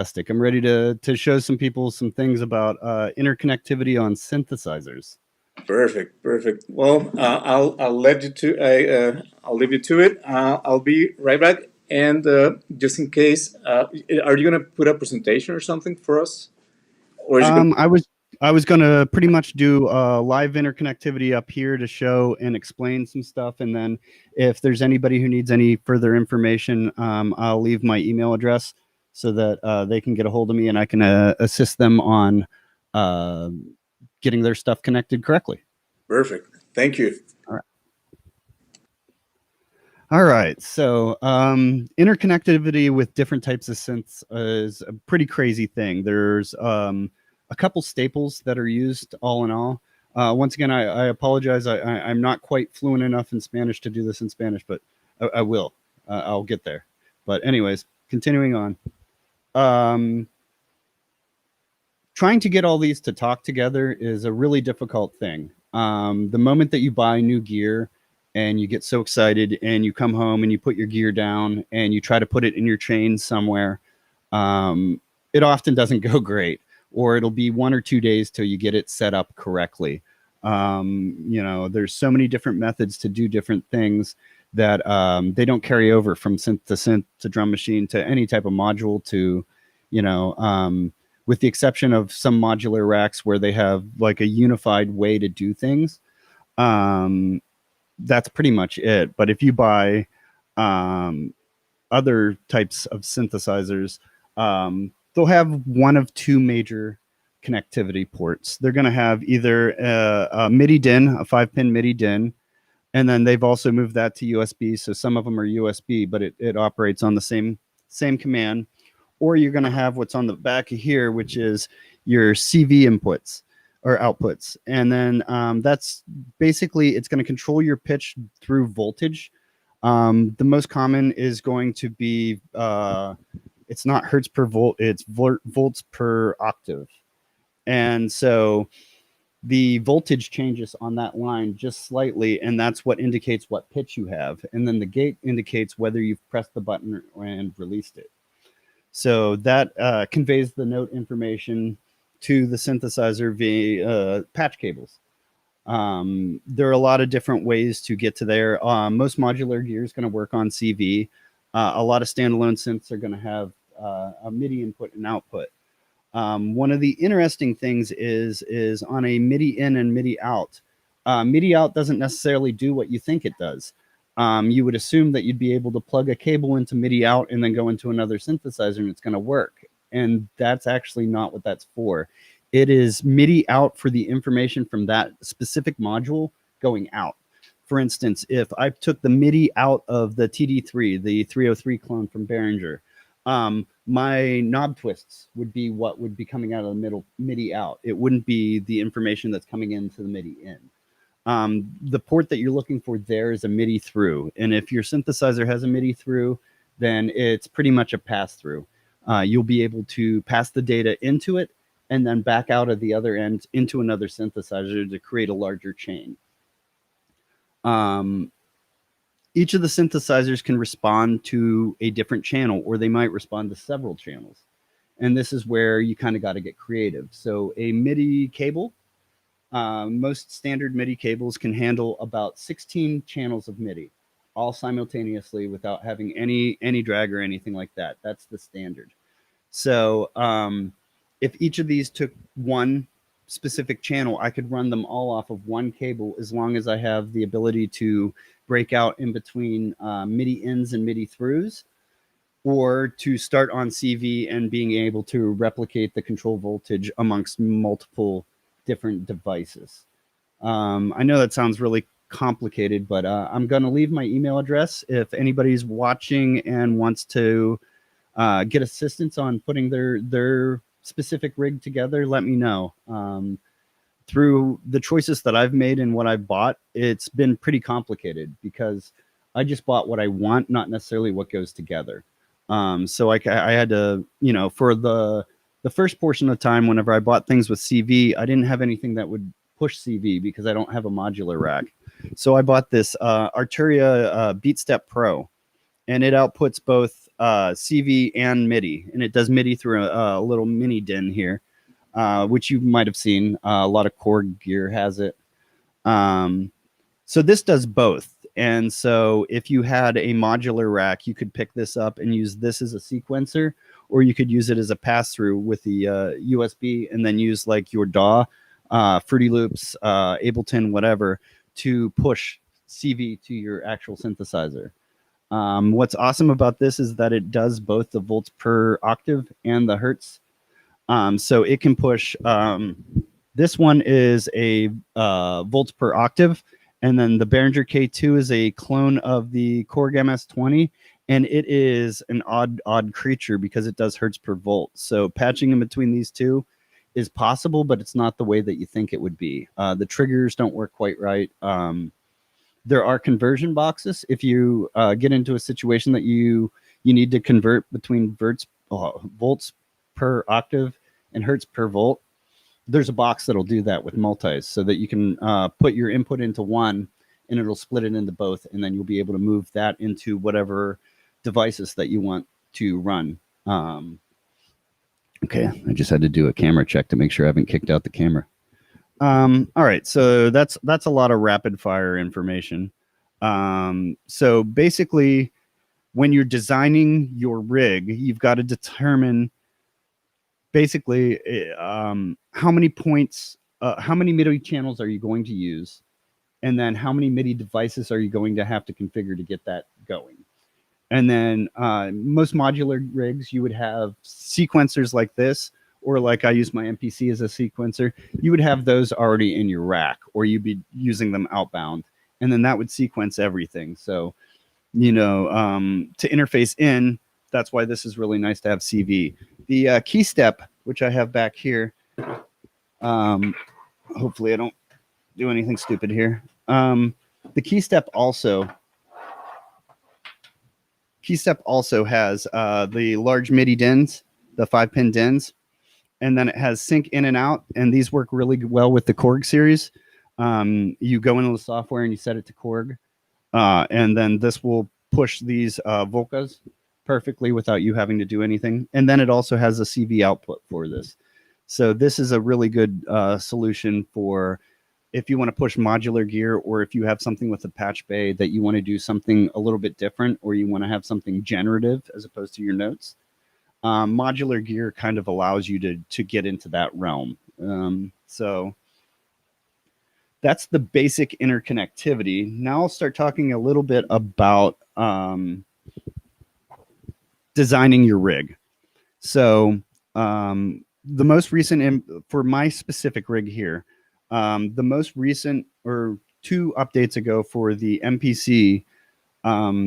I'm ready to show some people some things about interconnectivity on synthesizers. Perfect, perfect. Well, I'll let you to I'll leave you to it. I'll be right back. And just in case, are you gonna put a presentation or something for us, or is it gonna? I was gonna pretty much do live interconnectivity up here to show and explain some stuff, and then if there's anybody who needs any further information, I'll leave my email address so that they can get a hold of me and I can assist them on getting their stuff connected correctly. Perfect. Thank you. All right. All right. So interconnectivity with different types of synths is a pretty crazy thing. There's a couple staples that are used all in all. Once again, I apologize. I'm not quite fluent enough in Spanish to do this in Spanish, but I will. I'll get there. But anyways, continuing on. Trying to get all these to talk together is a really difficult thing. The moment that you buy new gear and you get so excited and you come home and you put your gear down and you try to put it in your chain somewhere, it often doesn't go great, or it'll be 1 or 2 days till you get it set up correctly. There's so many different methods to do different things that they don't carry over from synth to drum machine to any type of module to, with the exception of some modular racks where they have like a unified way to do things. That's pretty much it. But if you buy other types of synthesizers, they'll have one of two major connectivity ports. They're going to have either a MIDI DIN, a 5-pin MIDI DIN, and then they've also moved that to USB. So some of them are USB, but it operates on the same command. Or you're going to have what's on the back of here, which is your CV inputs or outputs. And then that's basically, it's going to control your pitch through voltage. The most common is going to be, it's not hertz per volt, it's volts per octave. And so the voltage changes on that line just slightly, and that's what indicates what pitch you have. And then the gate indicates whether you've pressed the button and released it. So that conveys the note information to the synthesizer via patch cables. There are a lot of different ways to get to there. Most modular gear is going to work on CV. A lot of standalone synths are going to have a MIDI input and output. One of the interesting things is on a MIDI in and MIDI out. MIDI out doesn't necessarily do what you think it does. You would assume that you'd be able to plug a cable into MIDI out and then go into another synthesizer and it's going to work. And that's actually not what that's for. It is MIDI out for the information from that specific module going out. For instance, if I took the MIDI out of the TD3, the 303 clone from Behringer, my knob twists would be what would be coming out of the middle MIDI out. It wouldn't be the information that's coming into the MIDI in. The port that you're looking for there is a MIDI through. And if your synthesizer has a MIDI through, then it's pretty much a pass through. You'll be able to pass the data into it and then back out of the other end into another synthesizer to create a larger chain. Each of the synthesizers can respond to a different channel, or they might respond to several channels. And this is where you kind of got to get creative. So a MIDI cable, most standard MIDI cables can handle about 16 channels of MIDI, all simultaneously without having any drag or anything like that. That's the standard. So if each of these took one specific channel, I could run them all off of one cable as long as I have the ability to break out in between MIDI ins and MIDI throughs, or to start on CV and being able to replicate the control voltage amongst multiple different devices. I know that sounds really complicated, but I'm going to leave my email address. If anybody's watching and wants to get assistance on putting their specific rig together, let me know. Through the choices that I've made and what I've bought, it's been pretty complicated because I just bought what I want, not necessarily what goes together. So I had to, for the first portion of time, whenever I bought things with CV, I didn't have anything that would push CV because I don't have a modular rack. So I bought this Arturia BeatStep Pro, and it outputs both CV and MIDI, and it does MIDI through a little mini DIN here, which you might have seen. A lot of Korg gear has it. So this does both. And so if you had a modular rack, you could pick this up and use this as a sequencer, or you could use it as a pass-through with the USB, and then use like your DAW, Fruity Loops, Ableton, whatever, to push CV to your actual synthesizer. What's awesome about this is that it does both the volts per octave and the hertz. So it can push, this one is a volts per octave, and then the Behringer K2 is a clone of the Korg MS-20, and it is an odd creature because it does hertz per volt. So patching in between these two is possible, but it's not the way that you think it would be. The triggers don't work quite right. There are conversion boxes if you get into a situation that you need to convert between volts per octave and hertz per volt. There's a box that'll do that with multis, so that you can put your input into one and it'll split it into both, and then you'll be able to move that into whatever devices that you want to run. Okay, I just had to do a camera check to make sure I haven't kicked out the camera. All right, so that's a lot of rapid fire information. So basically, when you're designing your rig, you've got to determine basically how many points, how many MIDI channels are you going to use, and then how many MIDI devices are you going to have to configure to get that going. And then most modular rigs, you would have sequencers like this, or like I use my MPC as a sequencer. You would have those already in your rack, or you'd be using them outbound, and then that would sequence everything. So, you know, to interface in, that's why this is really nice to have CV. The key step, which I have back here, hopefully I don't do anything stupid here. The key step also has the large MIDI DINs, the 5-pin DINs, and then it has sync in and out, and these work really well with the Korg series. You go into the software and you set it to Korg, and then this will push these Volcas perfectly without you having to do anything. And then it also has a CV output for this. So this is a really good solution for if you want to push modular gear, or if you have something with a patch bay that you want to do something a little bit different, or you want to have something generative as opposed to your notes. Modular gear kind of allows you to get into that realm. So that's the basic interconnectivity. Now I'll start talking a little bit about designing your rig. So the most recent, for my specific rig here, the most recent, or 2 updates ago for the MPC,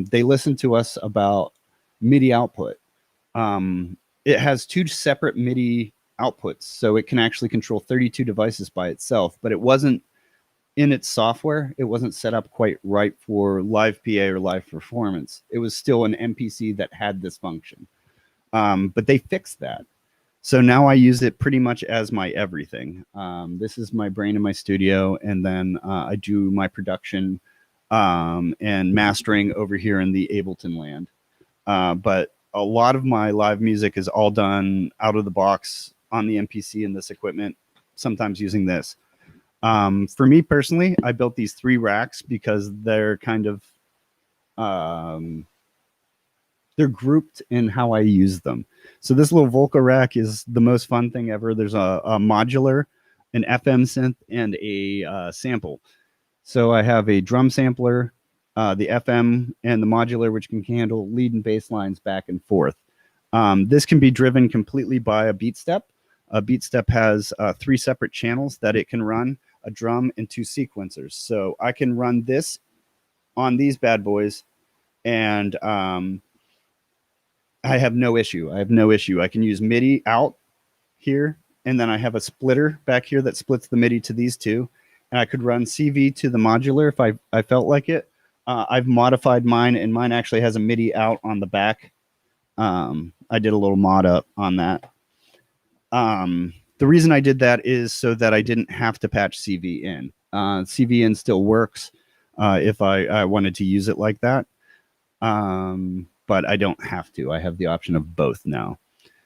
they listened to us about MIDI output. It has 2 separate MIDI outputs, so it can actually control 32 devices by itself, but it wasn't in its software. It wasn't set up quite right for live PA or live performance. It was still an MPC that had this function, but they fixed that. So now I use it pretty much as my everything. This is my brain in my studio, and then I do my production and mastering over here in the Ableton land. But a lot of my live music is all done out of the box on the MPC and this equipment, sometimes using this. For me personally, I built these 3 racks because they're kind of, they're grouped in how I use them. So this little Volca Rack is the most fun thing ever. There's a modular, an FM synth, and a sample. So I have a drum sampler, the FM, and the modular, which can handle lead and bass lines back and forth. This can be driven completely by a beat step. A beat step has 3 separate channels that it can run, a drum, and 2 sequencers. So I can run this on these bad boys, and I have no issue. I can use MIDI out here, and then I have a splitter back here that splits the MIDI to these 2, and I could run CV to the modular if I felt like it. I've modified mine, and mine actually has a MIDI out on the back. I did a little mod up on that. The reason I did that is so that I didn't have to patch CV in. CV in still works if I wanted to use it like that. but I don't have to. I have the option of both now.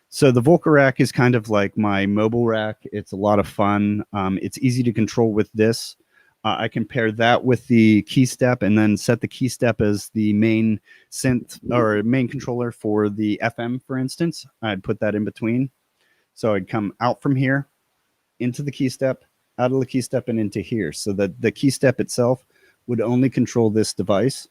So the Volca Rack is kind of like my mobile rack. It's a lot of fun. It's easy to control with this. I can pair that with the key step and then set the key step as the main synth or main controller for the FM, for instance. I'd put that in between. So I'd come out from here into the key step, out of the key step, and into here. So that the key step itself would only control this device.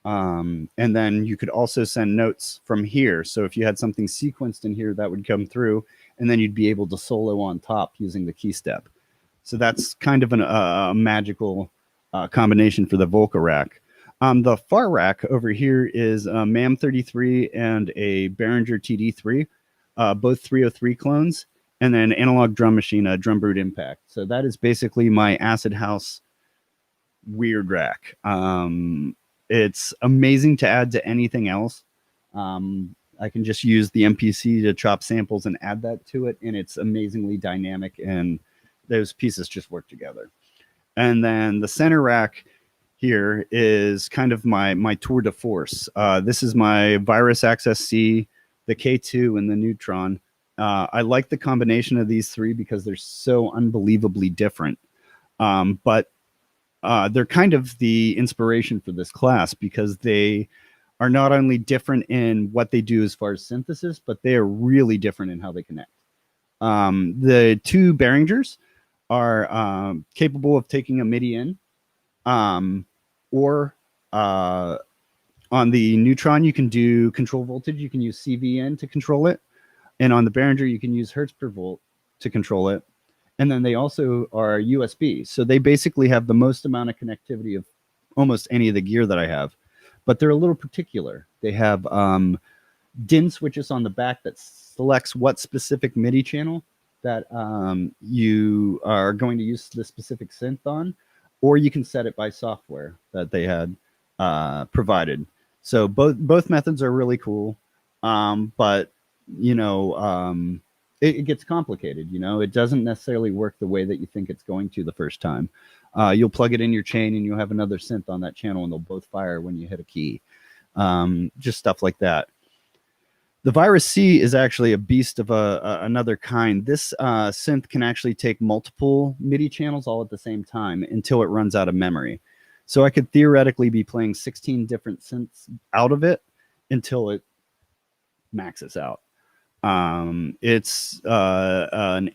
And then you could also send notes from here. So if you had something sequenced in here, that would come through, and then you'd be able to solo on top using the key step. So that's kind of a magical combination for the Volca Rack. The far rack over here is a MAM33 and a Behringer TD3, both 303 clones, and then analog drum machine, a Drum Brute Impact. So that is basically my acid house weird rack. It's amazing to add to anything else. I can just use the MPC to chop samples and add that to it, and it's amazingly dynamic, and those pieces just work together. And then the center rack here is kind of my tour de force. This is my Virus Access C, the K2, and the Neutron. I like the combination of these three because they're so unbelievably different. But they're kind of the inspiration for this class because they are not only different in what they do as far as synthesis, but they are really different in how they connect. The two Behringers are capable of taking a MIDI in, or on the Neutron, you can do control voltage. You can use CVN to control it. And on the Behringer, you can use Hertz per volt to control it. And then they also are USB. So they basically have the most amount of connectivity of almost any of the gear that I have. But they're a little particular. They have DIN switches on the back that selects what specific MIDI channel that you are going to use the specific synth on, or you can set it by software that they had provided. So both methods are really cool, but you know, it gets complicated. You know, it doesn't necessarily work the way that you think it's going to the first time. You'll plug it in your chain and you'll have another synth on that channel, and they'll both fire when you hit a key. Just stuff like that. The Virus C is actually a beast of another kind. This synth can actually take multiple MIDI channels all at the same time until it runs out of memory. So I could theoretically be playing 16 different synths out of it until it maxes out. It's an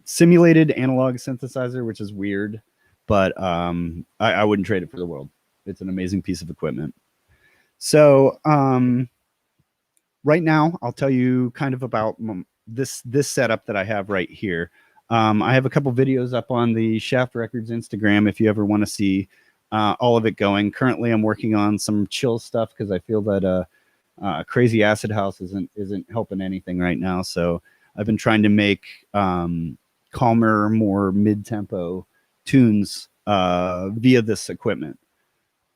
simulated analog synthesizer, which is weird, but I wouldn't trade it for the world. It's an amazing piece of equipment. So right now, I'll tell you kind of about this setup that I have right here. I have a couple videos up on the Shaft Records Instagram if you ever want to see all of it going. Currently, I'm working on some chill stuff because I feel that crazy acid house isn't helping anything right now. So I've been trying to make calmer, more mid-tempo tunes via this equipment.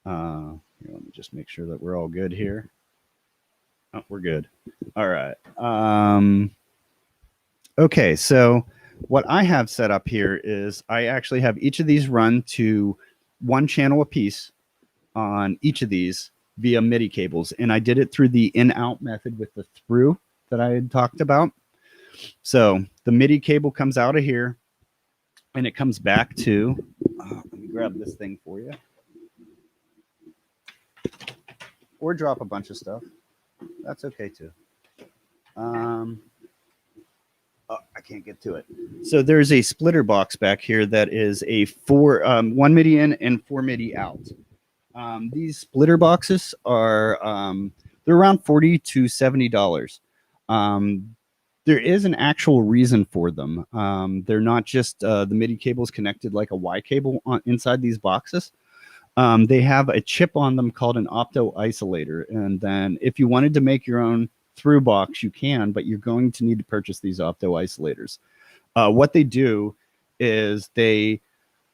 Here, let me just make sure that we're all good here. Oh, we're good. All right. Okay, so what I have set up here is I actually have each of these run to one channel a piece on each of these via MIDI cables. And I did it through the in-out method with the through that I had talked about. So the MIDI cable comes out of here and it comes back to, let me grab this thing for you. Or drop a bunch of stuff. That's okay too. I can't get to it. So there's a splitter box back here that is a one MIDI in and 4 MIDI out. These splitter boxes are they're around $40 to $70. There is an actual reason for them. They're not just the MIDI cables connected like a Y cable inside these boxes. They have a chip on them called an Opto Isolator. And then if you wanted to make your own through box, you can, but you're going to need to purchase these Opto Isolators. What they do is they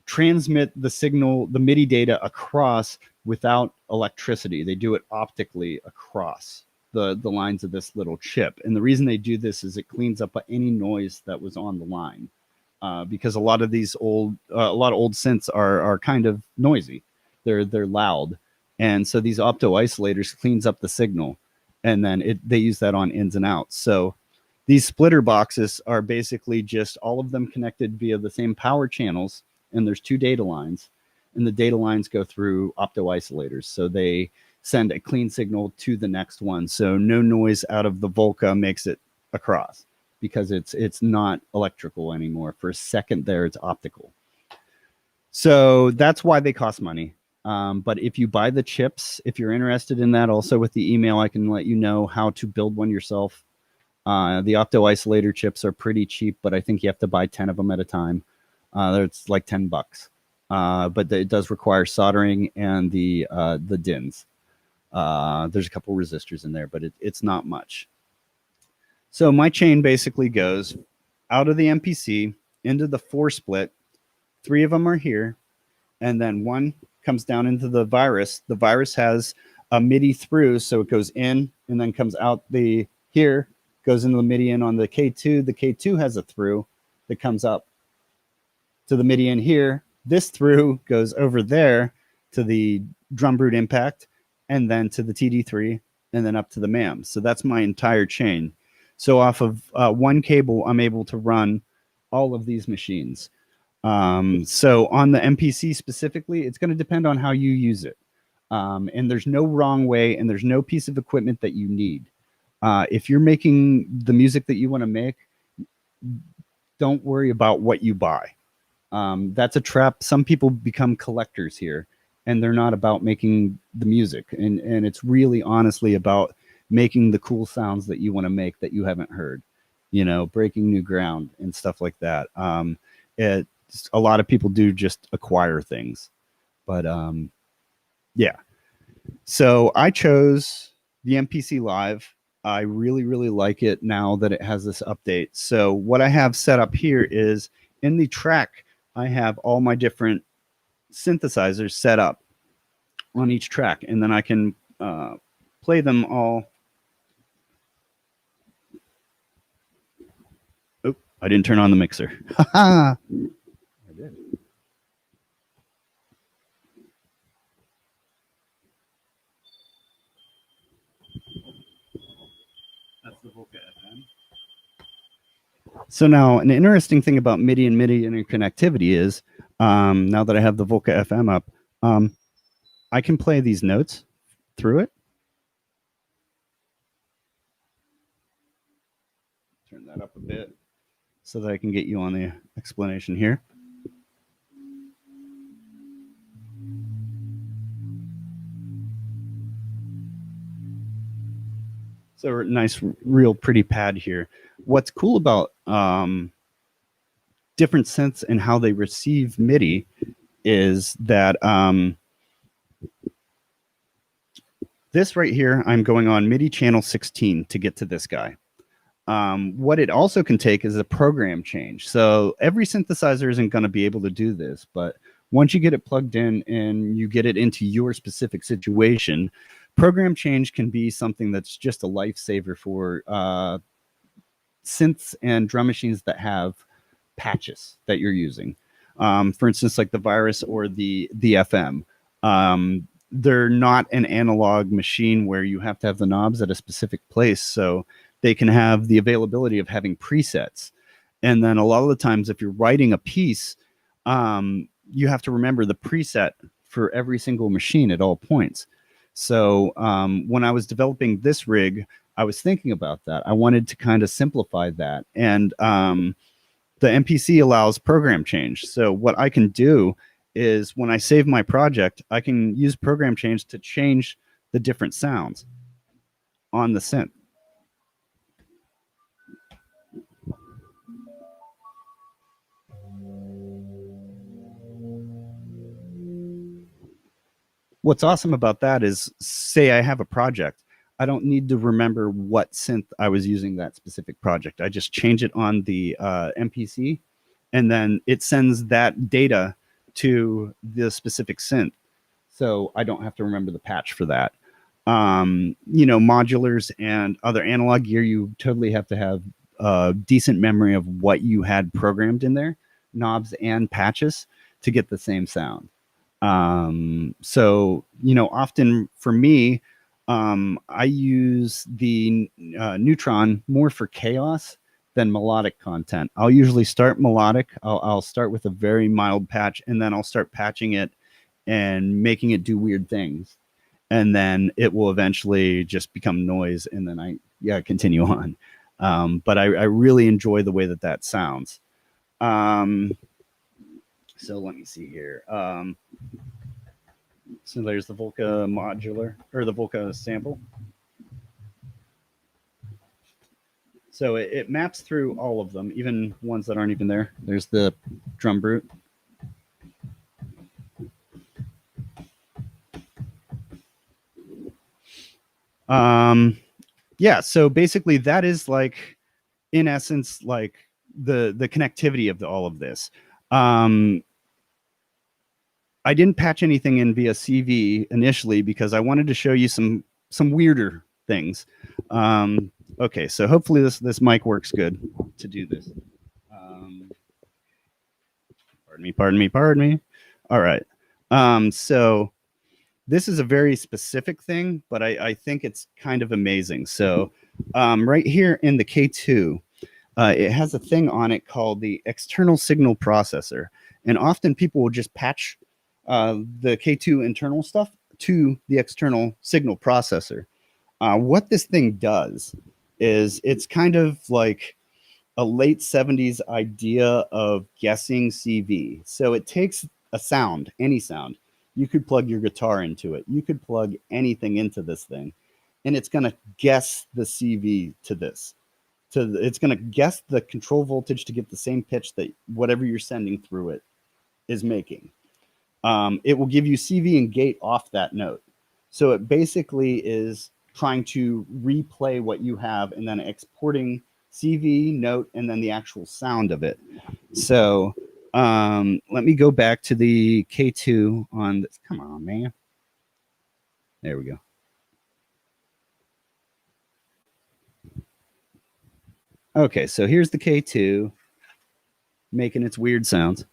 transmit the signal, the MIDI data across without electricity. They do it optically across the lines of this little chip. And the reason they do this is it cleans up any noise that was on the line. Because a lot of old synths are kind of noisy. They're loud And so these opto isolators cleans up the signal, and then they use that on ins and outs. So these splitter boxes are basically just all of them connected via the same power channels, and there's 2 data lines, and the data lines go through opto isolators. So they send a clean signal to the next one. So no noise out of the Volca makes it across, because it's not electrical anymore. For a second there, it's optical. So that's why they cost money. But if you buy the chips, if you're interested in that, also with the email, I can let you know how to build one yourself. The Opto Isolator chips are pretty cheap, but I think you have to buy 10 of them at a time. It's like $10. But it does require soldering and the DINs. There's a couple resistors in there, but it's not much. So my chain basically goes out of the MPC into the 4 split. 3 of them are here, and then 1 comes down into the virus. The virus has a MIDI through, so it goes in and then comes out the here, goes into the MIDI in on the K2. The K2 has a through that comes up to the MIDI in here. This through goes over there to the drum brute impact, and then to the TD3, and then up to the MAM. So that's my entire chain. So off of 1 cable, I'm able to run all of these machines. So on the MPC specifically, it's going to depend on how you use it. And there's no wrong way, and there's no piece of equipment that you need. If you're making the music that you want to make, don't worry about what you buy. That's a trap. Some people become collectors here, and they're not about making the music. And it's really honestly about making the cool sounds that you want to make that you haven't heard, breaking new ground and stuff like that. A lot of people do just acquire things, but yeah. So I chose the MPC Live. I really, really like it now that it has this update. So what I have set up here is in the track, I have all my different synthesizers set up on each track, and then I can play them all. Oh, I didn't turn on the mixer. I did. That's the Volca FM. So now an interesting thing about MIDI and MIDI interconnectivity is, now that I have the Volca FM up, I can play these notes through it. Turn that up a bit so that I can get you on the explanation here. So a nice, real pretty pad here. What's cool about different synths and how they receive MIDI is that this right here, I'm going on MIDI channel 16 to get to this guy. What it also can take is a program change. So every synthesizer isn't going to be able to do this, but once you get it plugged in and you get it into your specific situation, program change can be something that's just a lifesaver for synths and drum machines that have patches that you're using. For instance, like the Virus or the FM. They're not an analog machine where you have to have the knobs at a specific place. So they can have the availability of having presets. And then a lot of the times, if you're writing a piece, you have to remember the preset for every single machine at all points. So when I was developing this rig, I was thinking about that. I wanted to kind of simplify that. And the MPC allows program change. So what I can do is when I save my project, I can use program change to change the different sounds on the synth. What's awesome about that is, say I have a project, I don't need to remember what synth I was using that specific project. I just change it on the MPC, and then it sends that data to the specific synth. So I don't have to remember the patch for that. Modulars and other analog gear, you totally have to have a decent memory of what you had programmed in there, knobs and patches, to get the same sound. So, often for me, I use the neutron more for chaos than melodic content. I'll usually start melodic. I'll start with a very mild patch, and then I'll start patching it and making it do weird things. And then it will eventually just become noise, and then I continue on. But I really enjoy the way that sounds. So let me see here. So there's the Volca modular, or the Volca sample. So it maps through all of them, even ones that aren't even there. There's the drum brute. Yeah, so basically that is like, in essence, like the connectivity of all of this. I didn't patch anything in via CV initially because I wanted to show you some weirder things. Okay, so hopefully this mic works good to do this. Pardon me. All right. So this is a very specific thing, but I think it's kind of amazing. So right here in the K2, it has a thing on it called the external signal processor. And often people will just patch the K2 internal stuff to the external signal processor. What this thing does is it's kind of like a late 70s idea of guessing CV. So it takes a sound, any sound. You could plug your guitar into it. You could plug anything into this thing, and it's going to guess the CV to this. It's going to guess the control voltage to get the same pitch that whatever you're sending through it is making. It will give you CV and gate off that note. So it basically is trying to replay what you have and then exporting CV, note, and then the actual sound of it. So let me go back to the K2 on this. Come on, man. There we go. Okay, so here's the K2 making its weird sounds.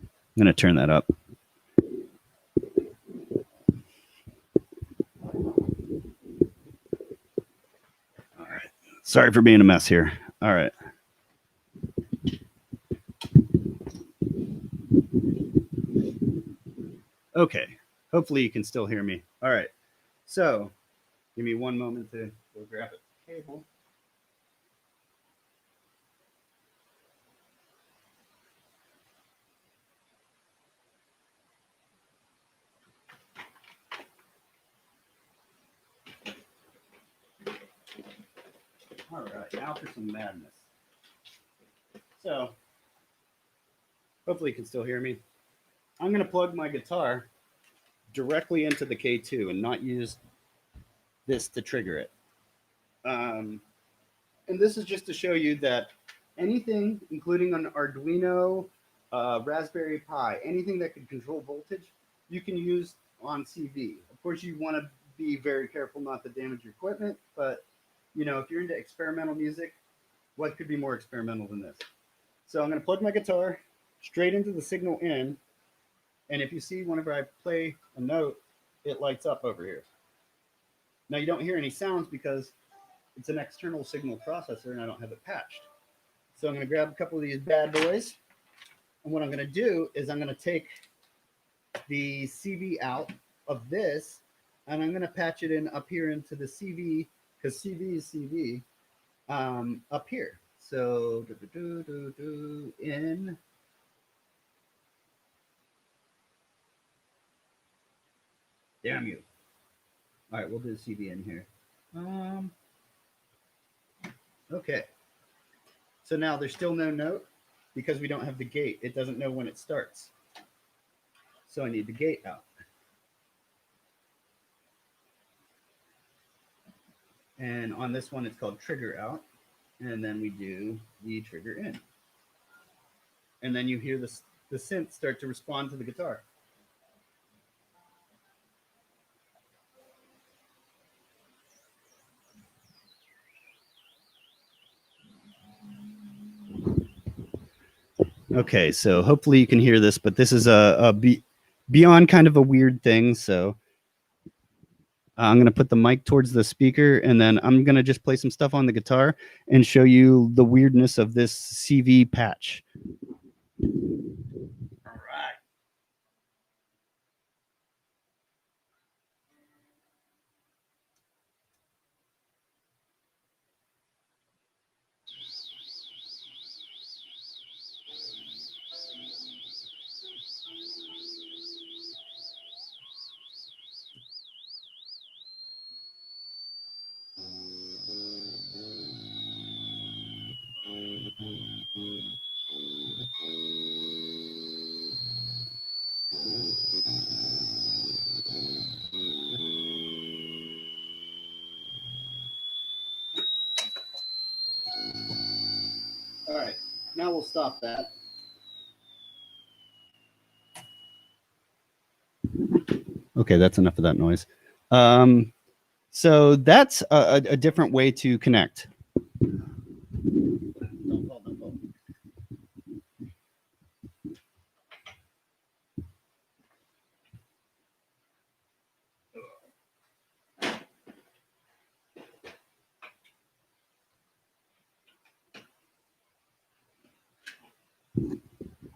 I'm going to turn that up. All right. Sorry for being a mess here. All right. Okay. Hopefully you can still hear me. All right. So give me one moment to go grab a cable. All right, now for some madness. So, hopefully you can still hear me. I'm going to plug my guitar directly into the K2 and not use this to trigger it. And this is just to show you that anything, including an Arduino, Raspberry Pi, anything that can control voltage, you can use on CV. Of course, you want to be very careful not to damage your equipment, but if you're into experimental music, what could be more experimental than this? So I'm going to plug my guitar straight into the signal in, and if you see whenever I play a note, it lights up over here. Now you don't hear any sounds because it's an external signal processor and I don't have it patched. So I'm going to grab a couple of these bad boys, and what I'm going to do is I'm going to take the CV out of this, and I'm going to patch it in up here into the CV, because CV is CV, up here. So in. Damn you. All right, we'll do the CV in here. Okay. So now there's still no note because we don't have the gate. It doesn't know when it starts. So I need the gate out. And on this one, it's called trigger out. And then we do the trigger in. And then you hear the synth start to respond to the guitar. Okay, so hopefully you can hear this, but this is beyond kind of a weird thing. So I'm going to put the mic towards the speaker, and then I'm going to just play some stuff on the guitar and show you the weirdness of this CV patch. All right. All right, now we'll stop that. Okay, that's enough of that noise. So that's a different way to connect. Don't fall, don't fall.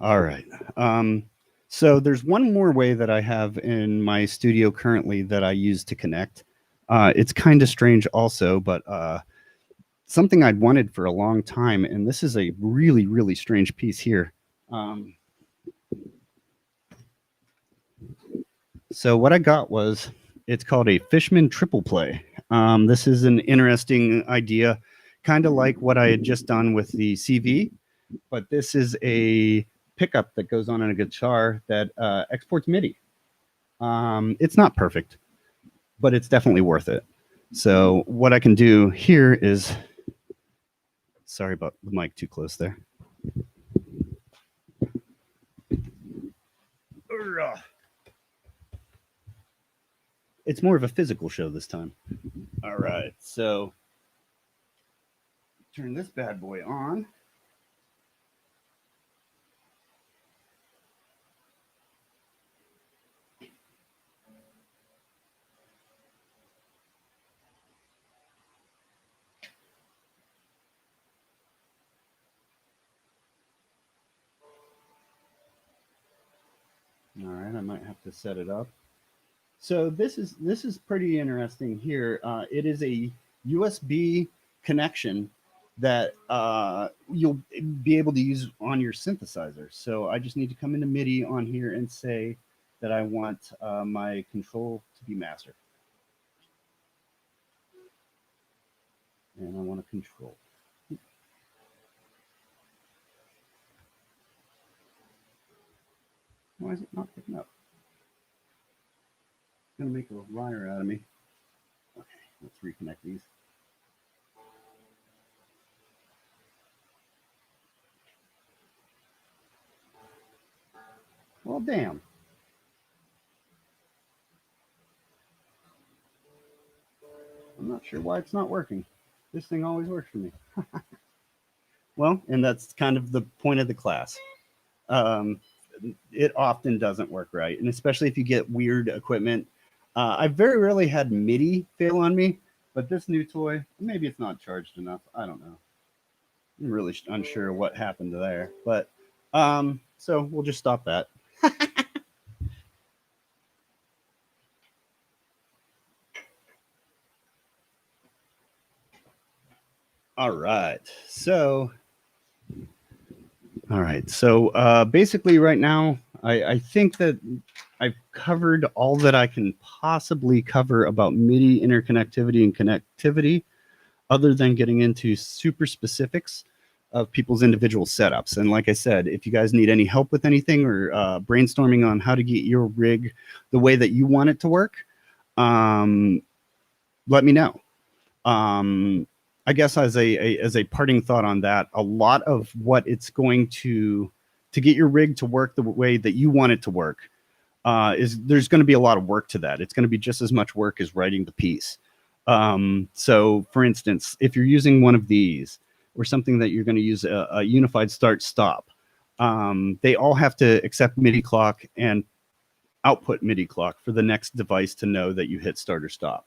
All right. So there's one more way that I have in my studio currently that I use to connect. It's kind of strange also, but something I'd wanted for a long time, and this is a really, really strange piece here. So what I got was, it's called a Fishman triple play. This is an interesting idea, kind of like what I had just done with the CV, but this is a pickup that goes on a guitar that exports MIDI. It's not perfect, but it's definitely worth it. So what I can do here is, sorry about the mic too close there. It's more of a physical show this time. All right, so turn this bad boy on. All right, I might have to set it up. So this is pretty interesting here. It is a USB connection that you'll be able to use on your synthesizer. So I just need to come into MIDI on here and say that I want my control to be master. And I want to control. Why is it not picking up? It's going to make a liar out of me. Okay, let's reconnect these. Well, damn. I'm not sure why it's not working. This thing always works for me. Well, and that's kind of the point of the class. It often doesn't work right, and especially if you get weird equipment. I very rarely had MIDI fail on me, but this new toy, maybe it's not charged enough. I don't know. I'm really unsure what happened there, but so we'll just stop that. All right. So basically right now, I think that I've covered all that I can possibly cover about MIDI interconnectivity and connectivity, other than getting into super specifics of people's individual setups. And like I said, if you guys need any help with anything or brainstorming on how to get your rig the way that you want it to work, let me know. I guess as a parting thought on that, a lot of what it's going to get your rig to work the way that you want it to work is there's going to be a lot of work to that. It's going to be just as much work as writing the piece. So for instance, if you're using one of these or something that you're going to use a unified start stop, they all have to accept MIDI clock and output MIDI clock for the next device to know that you hit start or stop.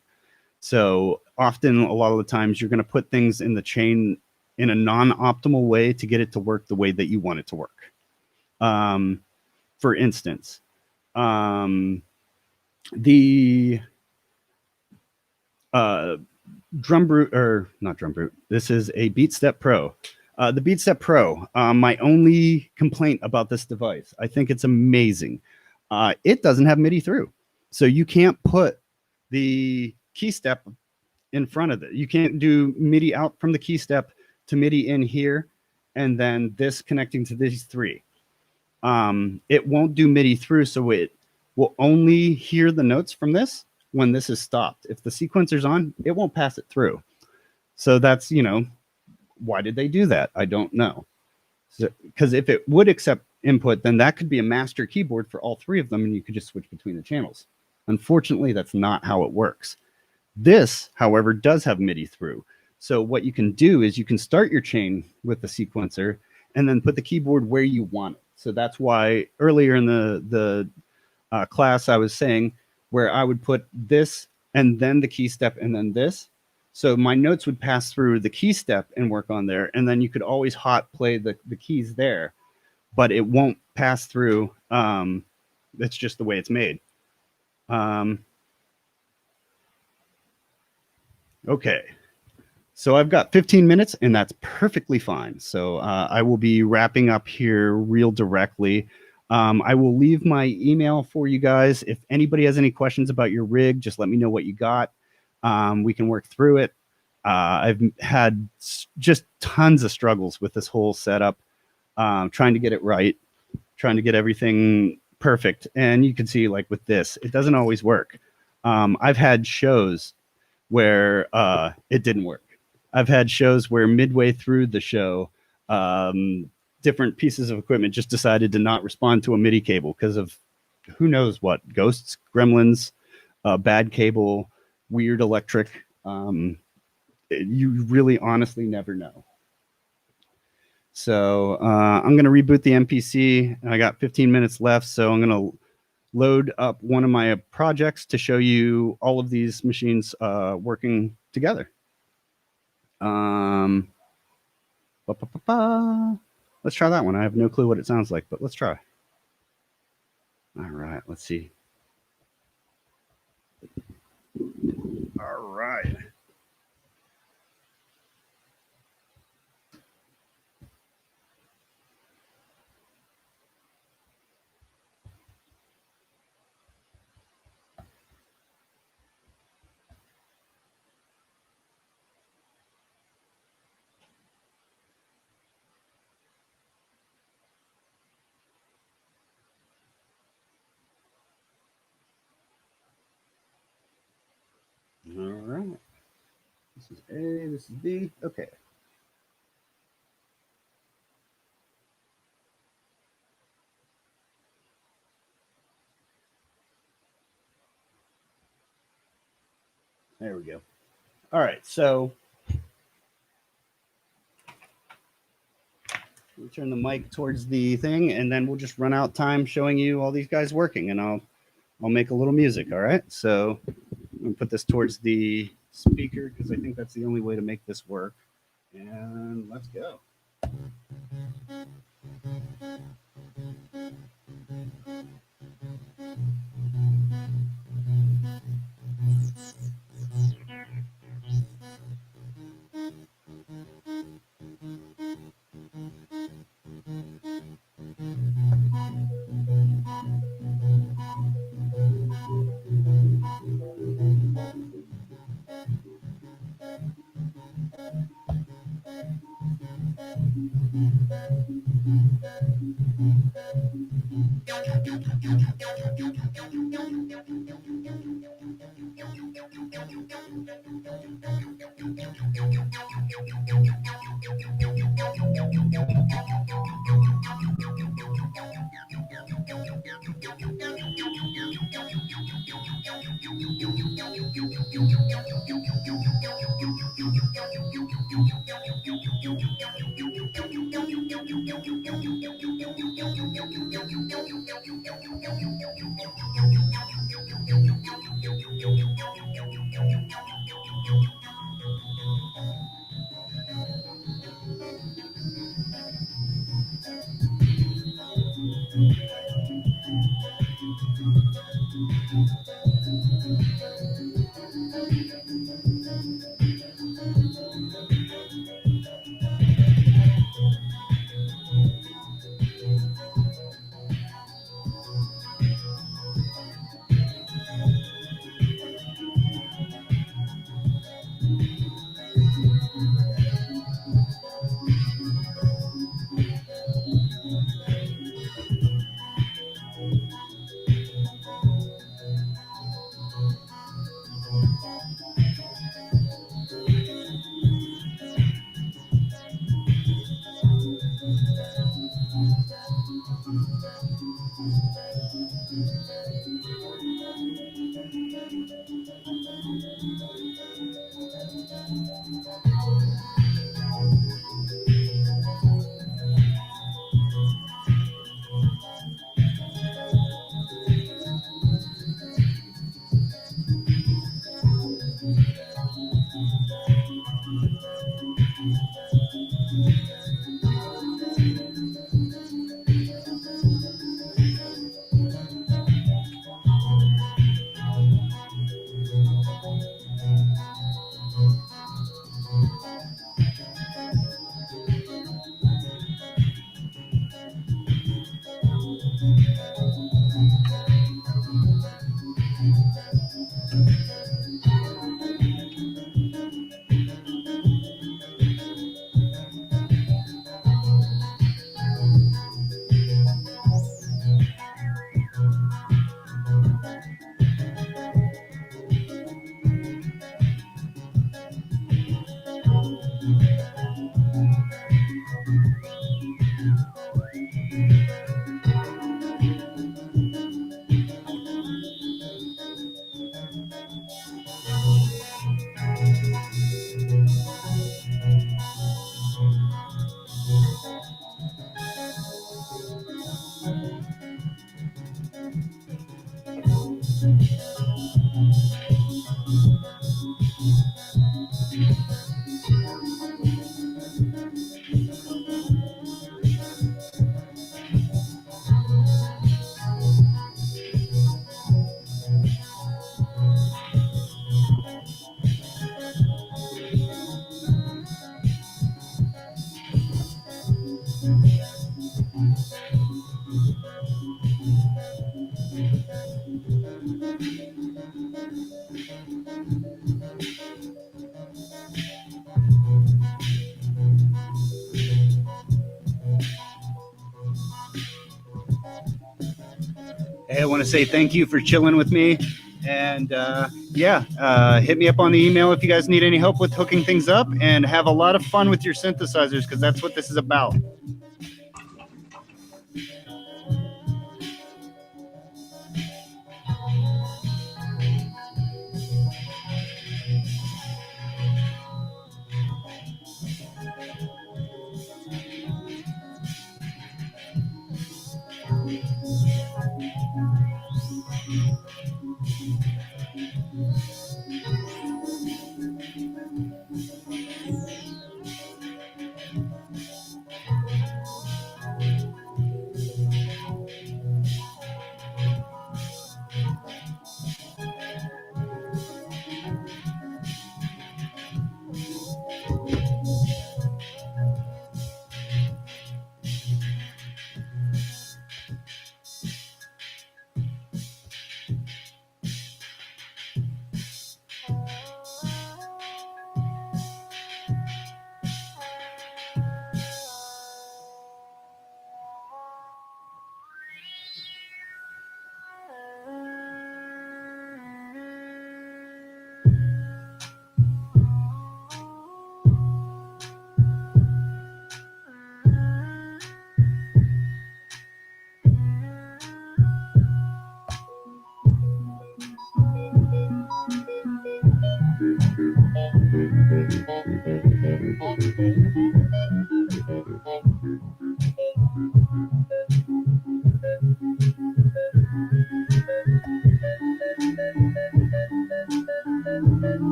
So often, a lot of the times, you're going to put things in the chain in a non-optimal way to get it to work the way that you want it to work. For instance, the Drum Brute, or not Drum Brute, this is a BeatStep Pro. The BeatStep Pro, my only complaint about this device, I think it's amazing. It doesn't have MIDI through. So you can't put the key step in front of it. You can't do MIDI out from the key step to MIDI in here, and then this connecting to these three. It won't do MIDI through, so it will only hear the notes from this when this is stopped. If the sequencer's on, it won't pass it through. So that's, why did they do that? I don't know. Because if it would accept input, then that could be a master keyboard for all three of them, and you could just switch between the channels. Unfortunately, that's not how it works. This, however, does have MIDI through. So what you can do is you can start your chain with the sequencer and then put the keyboard where you want it. So that's why earlier in the class I was saying where I would put this and then the key step and then this. So my notes would pass through the key step and work on there. And then you could always hot play the keys there, but it won't pass through. That's just the way it's made. Okay. So I've got 15 minutes and that's perfectly fine. So I will be wrapping up here real directly. I will leave my email for you guys. If anybody has any questions about your rig, just let me know what you got. We can work through it. I've had just tons of struggles with this whole setup, trying to get it right, trying to get everything perfect. And you can see, like with this, it doesn't always work. I've had shows where it didn't work. I've had shows where midway through the show, different pieces of equipment just decided to not respond to a MIDI cable because of who knows what, ghosts, gremlins, bad cable, weird electric. You really honestly never know. So I'm going to reboot the MPC. I got 15 minutes left, so I'm going to load up one of my projects to show you all of these machines working together. Let's try that one. I have no clue what it sounds like, but let's try. All right, let's see. All right. All right. This is A, this is B. Okay. There we go. All right, so we'll turn the mic towards the thing, and then we'll just run out time showing you all these guys working, and I'll make a little music. All right, so I'm gonna put this towards the speaker because I think that's the only way to make this work. And let's go. Hey, I want to say thank you for chilling with me. And hit me up on the email if you guys need any help with hooking things up, and have a lot of fun with your synthesizers, because that's what this is about.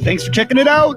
Thanks for checking it out.